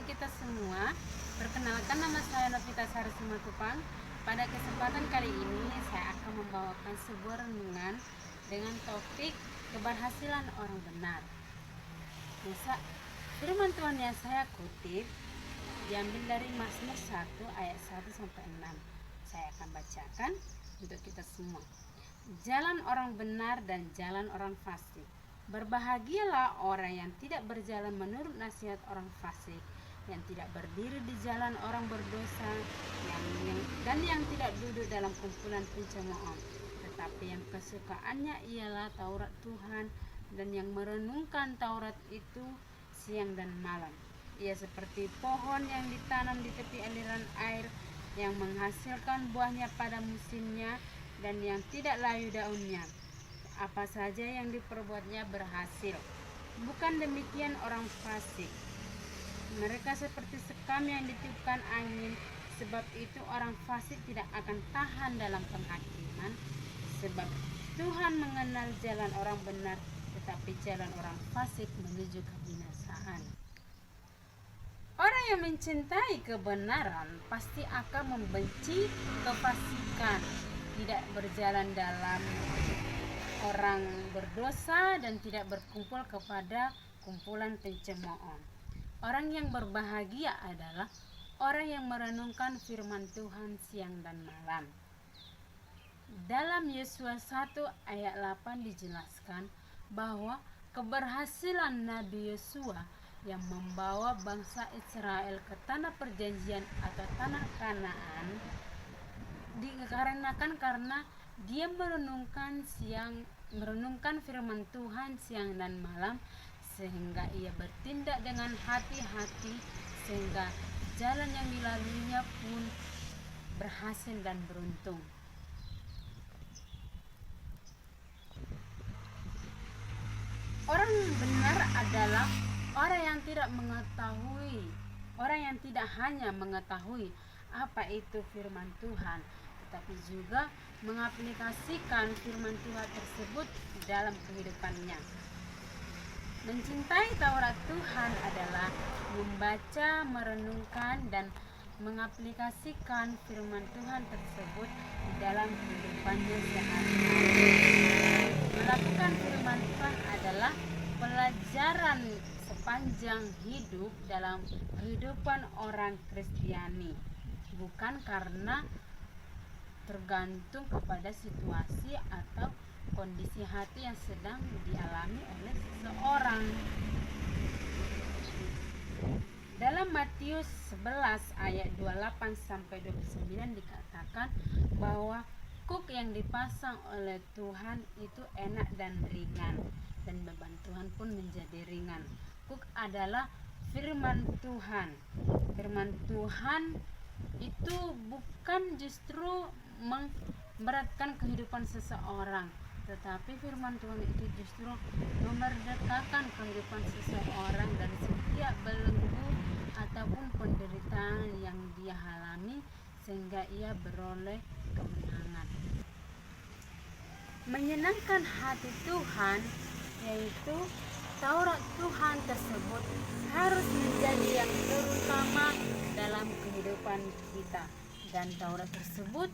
kita semua. Perkenalkan, nama saya Novita Sari Simatupang. Pada kesempatan kali ini saya akan membawakan sebuah renungan dengan topik keberhasilan orang benar. Firman Tuhan yang saya kutip diambil dari Mazmur 1 ayat 1 sampai 6. Saya akan bacakan untuk kita semua. Jalan orang benar dan jalan orang fasik. Berbahagialah orang yang tidak berjalan menurut nasihat orang fasik, yang tidak berdiri di jalan orang berdosa, yang tidak duduk dalam kumpulan pencemooh, tetapi yang kesukaannya ialah Taurat Tuhan, dan yang merenungkan Taurat itu siang dan malam. Ia seperti pohon yang ditanam di tepi aliran air, yang menghasilkan buahnya pada musimnya, dan yang tidak layu daunnya. Apa saja yang diperbuatnya berhasil. Bukan demikian orang fasik. Mereka seperti sekam yang ditiupkan angin. Sebab itu orang fasik tidak akan tahan dalam penghakiman. Sebab Tuhan mengenal jalan orang benar, tetapi jalan orang fasik menuju kebinasaan. Orang yang mencintai kebenaran pasti akan membenci kefasikan, tidak berjalan dalam orang berdosa, dan tidak berkumpul kepada kumpulan pencemooh. Orang yang berbahagia adalah orang yang merenungkan firman Tuhan siang dan malam. Dalam Yesua 1 ayat 8 dijelaskan bahwa keberhasilan Nabi Yesua yang membawa bangsa Israel ke tanah perjanjian atau tanah Kanaan dikarenakan karena dia merenungkan firman Tuhan siang dan malam, sehingga ia bertindak dengan hati-hati, sehingga jalan yang dilaluinya pun berhasil dan beruntung. Orang benar adalah orang yang tidak hanya mengetahui apa itu firman Tuhan, tetapi juga mengaplikasikan firman Tuhan tersebut dalam kehidupannya. Mencintai Taurat Tuhan adalah membaca, merenungkan, dan mengaplikasikan firman Tuhan tersebut di dalam kehidupannya sehari-hari. Melakukan firman Tuhan adalah pelajaran sepanjang hidup dalam kehidupan orang Kristiani, bukan karena tergantung kepada situasi atau kondisi hati yang sedang dialami oleh seseorang. Dalam Matius 11 ayat 28 sampai 29 dikatakan bahwa kuk yang dipasang oleh Tuhan itu enak dan ringan, dan beban Tuhan pun menjadi ringan. Kuk adalah firman Tuhan. Firman Tuhan itu bukan justru memberatkan kehidupan seseorang, tetapi firman Tuhan itu justru memerdekakan kehidupan seseorang dari setiap belenggu ataupun penderitaan yang dia alami, sehingga ia beroleh kemenangan. Menyenangkan hati Tuhan, yaitu Taurat Tuhan tersebut, harus menjadi yang terutama dalam kehidupan kita, dan Taurat tersebut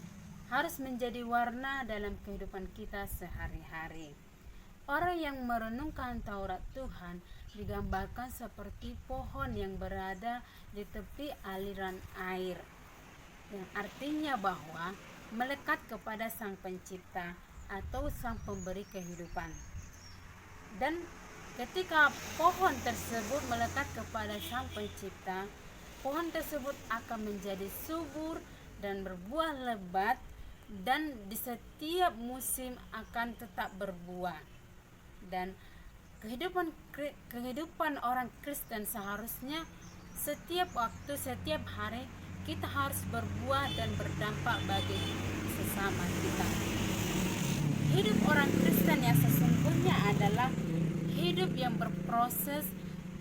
harus menjadi warna dalam kehidupan kita sehari-hari. Orang yang merenungkan Taurat Tuhan digambarkan seperti pohon yang berada di tepi aliran air, yang artinya bahwa melekat kepada Sang Pencipta atau Sang Pemberi kehidupan. Dan ketika pohon tersebut melekat kepada Sang Pencipta, pohon tersebut akan menjadi subur dan berbuah lebat, dan di setiap musim akan tetap berbuah. Dan kehidupan orang Kristen seharusnya setiap waktu, setiap hari kita harus berbuah dan berdampak bagi sesama kita. Hidup orang Kristen yang sesungguhnya adalah hidup yang berproses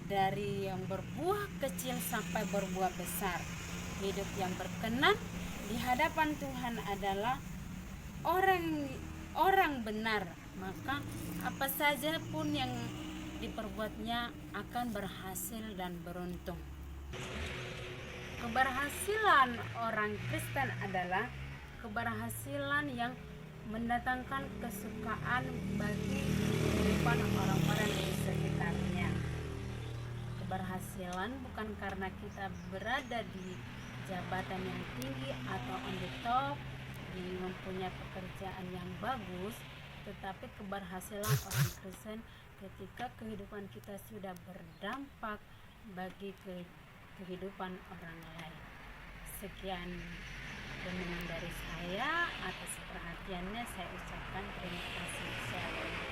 dari yang berbuah kecil sampai berbuah besar. Hidup yang berkenan di hadapan Tuhan adalah orang benar, maka apa saja pun yang diperbuatnya akan berhasil dan beruntung. Keberhasilan orang Kristen adalah keberhasilan yang mendatangkan kesukaan bagi kehidupan orang-orang di sekitarnya. Keberhasilan bukan karena kita berada di jabatan yang tinggi atau on the top, mempunyai pekerjaan yang bagus, tetapi keberhasilan orang Kristen ketika kehidupan kita sudah berdampak bagi kehidupan orang lain. Sekian renungan dari saya. Atas perhatiannya saya ucapkan terima kasih. Shalom.